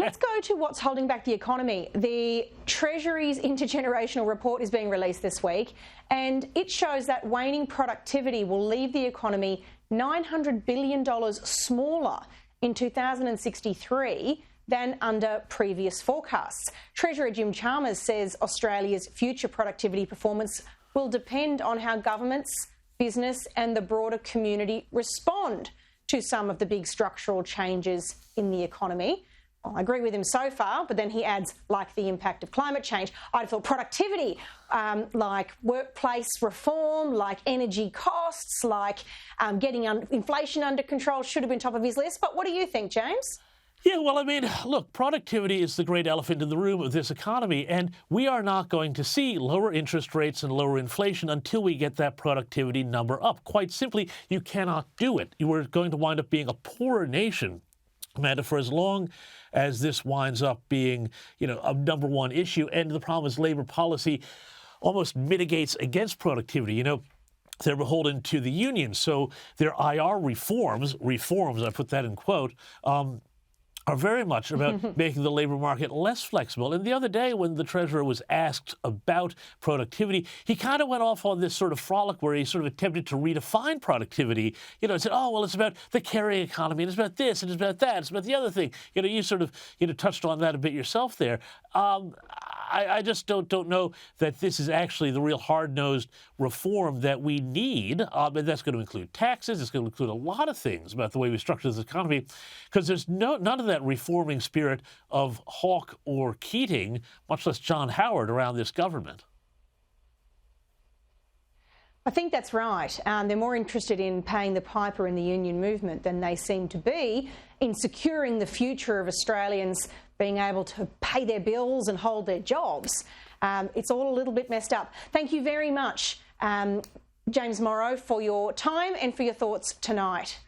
Let's go to what's holding back the economy. The Treasury's intergenerational report is being released this week, and it shows that waning productivity will leave the economy $900 billion smaller in 2063 than under previous forecasts. Treasurer Jim Chalmers says Australia's future productivity performance will depend on how governments, business and the broader community respond to some of the big structural changes in the economy. Well, I agree with him so far, but then he adds, like the impact of climate change. I'd feel productivity, like workplace reform, like energy costs, like getting inflation under control should have been top of his list. But what do you think, James? Yeah, well, I mean, look, productivity is the great elephant in the room of this economy, and we are not going to see lower interest rates and lower inflation until we get that productivity number up. Quite simply, you cannot do it. You are going to wind up being a poorer nation, Amanda, for as long as this winds up being, a number one issue. And the problem is labor policy almost mitigates against productivity. They're beholden to the unions, so their IR reforms, I put that in quote, are very much about making the labor market less flexible. And the other day when the Treasurer was asked about productivity, he kind of went off on this sort of frolic where he sort of attempted to redefine productivity, and said, oh, well, it's about the carrying economy, and it's about this, and it's about that, it's about the other thing. You sort of, touched on that a bit yourself there. I just don't know that this is actually the real hard-nosed reform that we need. And that's going to include taxes. It's going to include a lot of things about the way we structure this economy, because there's none of that reforming spirit of Hawke or Keating, much less John Howard, around this government. I think that's right. They're more interested in paying the piper in the union movement than they seem to be in securing the future of Australians being able to pay their bills and hold their jobs. It's all a little bit messed up. Thank you very much, James Morrow, for your time and for your thoughts tonight.